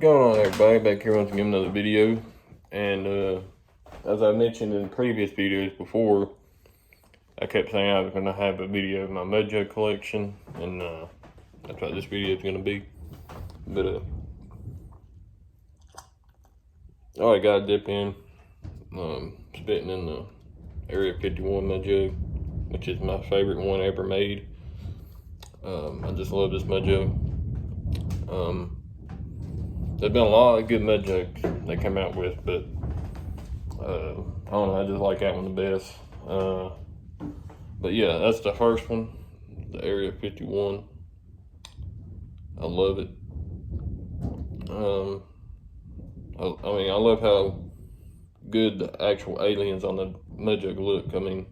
Going on, everybody? Back here once again, another video. And as I mentioned in previous videos before, I kept saying I was going to have a video of my Mudjug collection, and that's what this video is going to be. But all I got to dip in, spitting in the Area 51 Mudjug, which is my favorite one ever made. I just love this Mudjug. There's been a lot of good Mudjugs they come out with, but I don't know, I just like that one the best. But yeah, that's the first one, the Area 51. I love it. I mean, I love how good the actual aliens on the Mudjug look. I mean,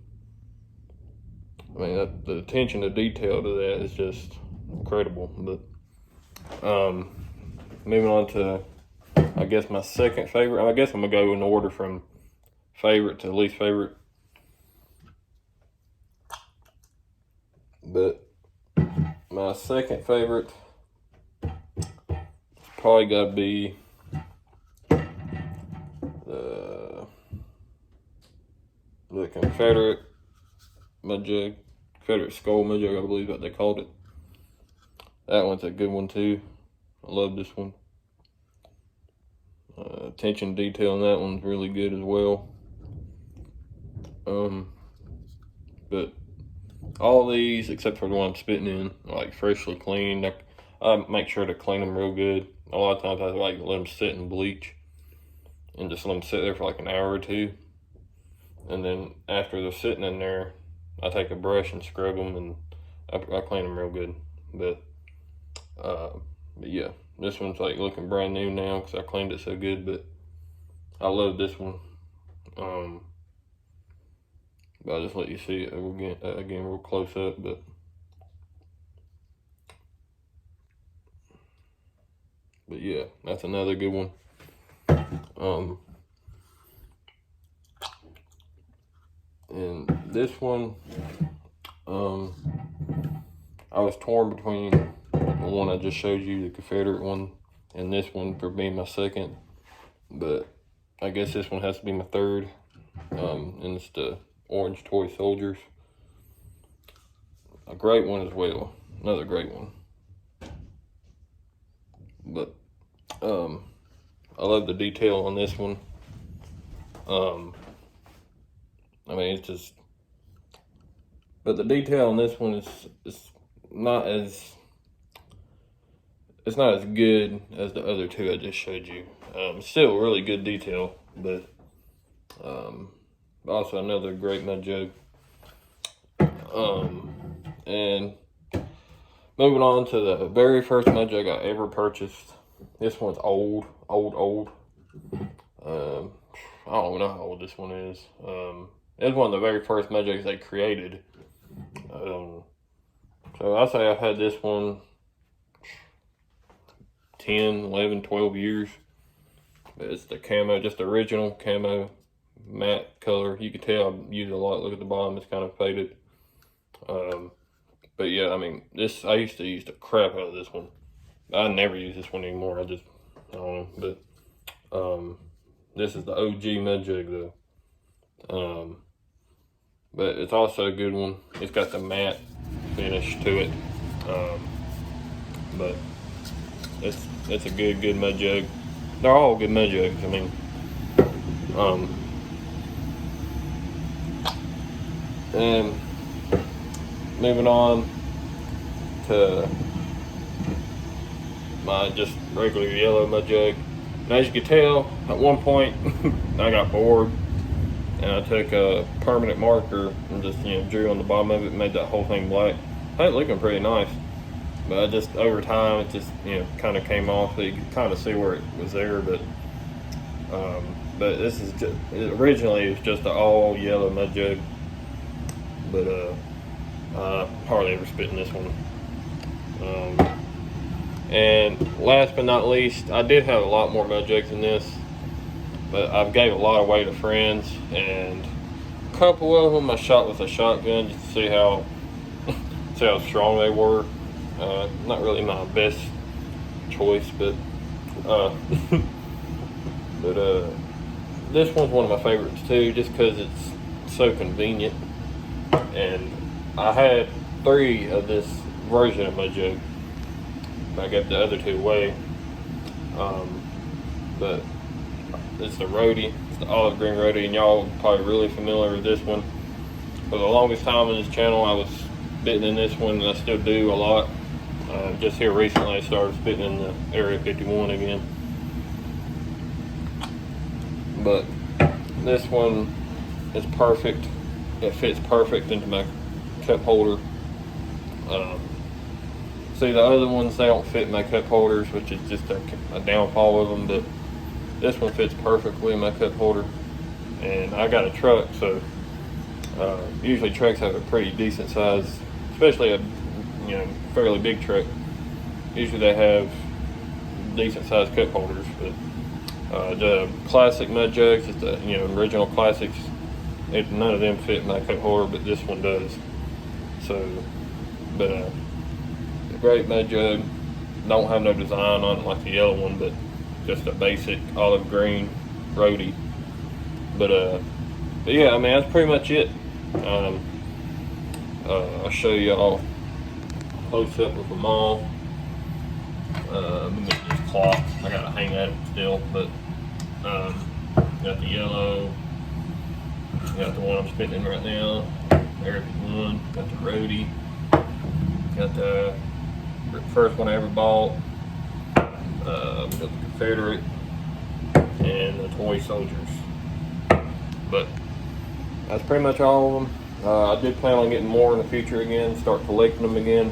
the attention to detail to that is just incredible. But moving on to, I guess, my second favorite. I guess I'm gonna go in order from favorite to least favorite. But my second favorite probably gotta be the Confederate Mudjug, Confederate Skull Mudjug, I believe what they called it. That one's a good one too. I love this one. Attention to detail on that one's really good as well. But all these, except for the one I'm spitting in, are like freshly cleaned. I make sure to clean them real good. A lot of times I like to let them sit in bleach and just let them sit there for like an hour or two. And then after they're sitting in there, I take a brush and scrub them, and I clean them real good. But yeah, this one's like looking brand new now because I cleaned it so good. But I love this one. But I'll just let you see it again real close up. But yeah, that's another good one. And this one, I was torn between the one I just showed you, the Confederate one, and this one for being my second. But I guess this one has to be my third. And it's the Orange Toy Soldiers. A great one as well. Another great one. But I love the detail on this one. I mean, it's just, but the detail on this one is not as, it's not as good as the other two I just showed you. Still really good detail, but also another great Mudjug. And moving on to the very first Mudjug I ever purchased. This one's old. I don't know how old this one is. It's one of the very first Mudjugs they created. So I say I've had this one 10, 11, 12 years. But it's the camo, just the original camo matte color. You can tell I use it a lot. Look at the bottom, it's kind of faded. But yeah, I mean, I used to use the crap out of this one. I never use this one anymore. I don't know. But this is the OG Mudjug though. But it's also a good one. It's got the matte finish to it. But it's a good Mudjug. They're all good Mudjugs. I mean, and moving on to my just regular yellow Mudjug. And as you can tell, at one point I got bored, and I took a permanent marker and just drew on the bottom of it and made that whole thing black. It was looking pretty nice, but I just over time it just kind of came off. So you could kind of see where it was there, but this is just, originally it was just an all yellow Mudjug, but I hardly ever spit in this one. And last but not least, I did have a lot more Mudjugs than this, but I've gave a lot away to friends, and a couple of them I shot with a shotgun just to see how strong they were. Not really my best choice, but Uh, but this one's one of my favorites too, just because it's so convenient. And I had 3 of this version of Mudjug. I got the other 2 away. But it's the roadie, it's the olive green roadie, and y'all probably really familiar with this one. For the longest time on this channel, I was spitting in this one, and I still do a lot. Just here recently, I started spitting in the Area 51 again. But this one is perfect. It fits perfect into my cup holder. See, the other ones, they don't fit in my cup holders, which is just a downfall of them, but this one fits perfectly in my cup holder. And I got a truck, so usually trucks have a pretty decent size, especially a fairly big truck. Usually they have decent sized cup holders, but the classic Mudjugs, just the original classics, none of them fit in my cup holder, but this one does. So, but a great Mudjug. Don't have no design on it like the yellow one, but just a basic olive green roadie. But yeah, I mean, that's pretty much it. I'll show y'all close up with them all. Let me get this clock. I gotta hang at it still, but got the yellow, got the one I'm spitting in right now, there's one, got the roadie, got the first one I ever bought, got the Confederate, and the toy soldiers. But that's pretty much all of them. I did plan on getting more in the future again, start collecting them again.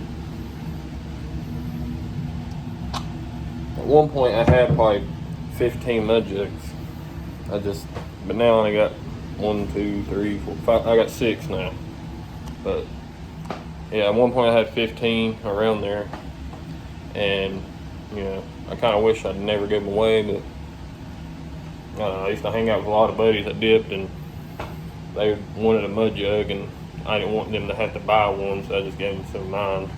At one point I had probably 15 Mudjugs. But now I only got 1, 2, 3, 4, 5. I got 6 now. But yeah, at one point I had 15 around there, and I kind of wish I'd never give them away. But I used to hang out with a lot of buddies that dipped, and they wanted a Mudjug, and I didn't want them to have to buy one, so I just gave them some of mine.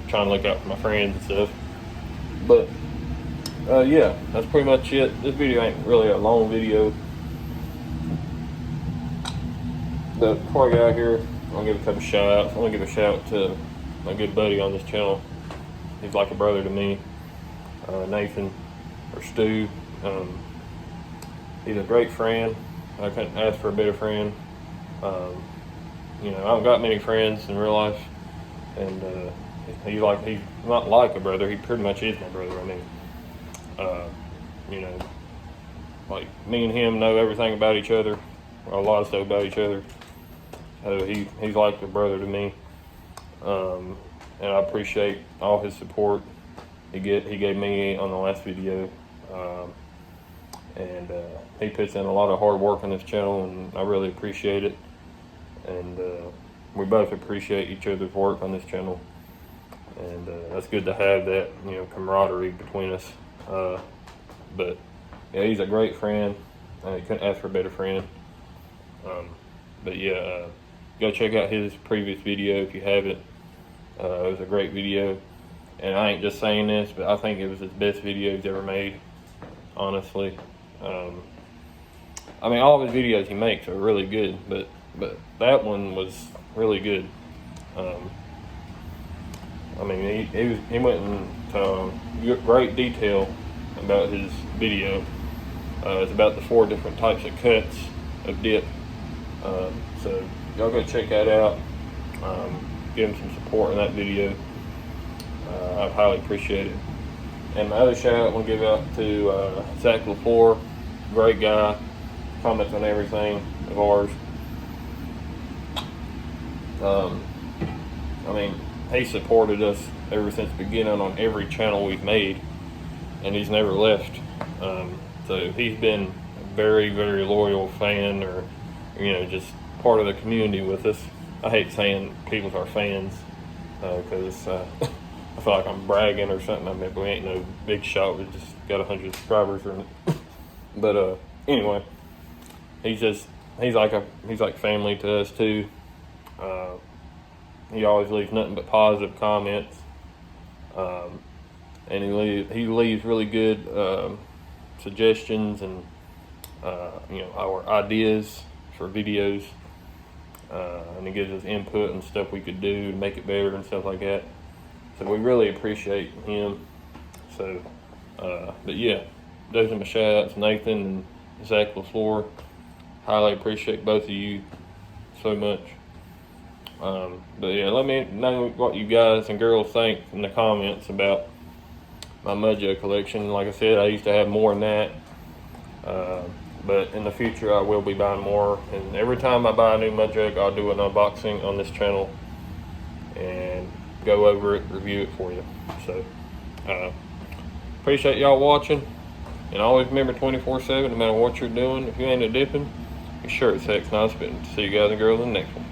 Trying to look out for my friends and stuff. But yeah, that's pretty much it. This video ain't really a long video. But before I get out here, I'll give a couple shout outs. I want to give a shout out to my good buddy on this channel. He's like a brother to me, Nathan, or Stu. He's a great friend. I couldn't ask for a better friend. I don't got many friends in real life, and he's not like a brother. He pretty much is my brother. I mean, like me and him know everything about each other, or a lot of stuff about each other. He's like a brother to me, and I appreciate all his support he gave me on the last video. And he puts in a lot of hard work on this channel, and I really appreciate it. And we both appreciate each other's work on this channel, and that's good to have that camaraderie between us. But yeah, he's a great friend. You couldn't ask for a better friend. But yeah, go check out his previous video if you haven't. It was a great video, and I ain't just saying this, but I think it was his best video he's ever made, honestly. I mean, all of his videos he makes are really good, but that one was really good. I mean, he went into great detail about his video. It's about the 4 different types of cuts of dip. So y'all go check that out. Give him some support in that video. I highly appreciate it. And my other shout out I want to give out to Zach LaFleur, great guy, comments on everything of ours. I mean, he supported us ever since the beginning on every channel we've made, and he's never left. So he's been a very, very loyal fan, or just part of the community with us. I hate saying people are fans, because I feel like I'm bragging or something. I mean, we ain't no big shot. We just got 100 subscribers. But anyway, he's like family to us too. He always leaves nothing but positive comments. and he leaves really good suggestions and our ideas for videos, and he gives us input and stuff we could do to make it better and stuff like that. So we really appreciate him. So, but yeah, those are my shout outs, Nathan and Zach LaFleur. Highly appreciate both of you so much. But yeah, let me know what you guys and girls think in the comments about my Mudjug collection. Like I said, I used to have more than that. But in the future, I will be buying more. And every time I buy a new Mudjug, I'll do an unboxing on this channel and go over it, review it for you. So, appreciate y'all watching. And always remember 24/7, no matter what you're doing, if you ain't a dipping, your shirt's heck's not spitting. See you guys and girls in the next one.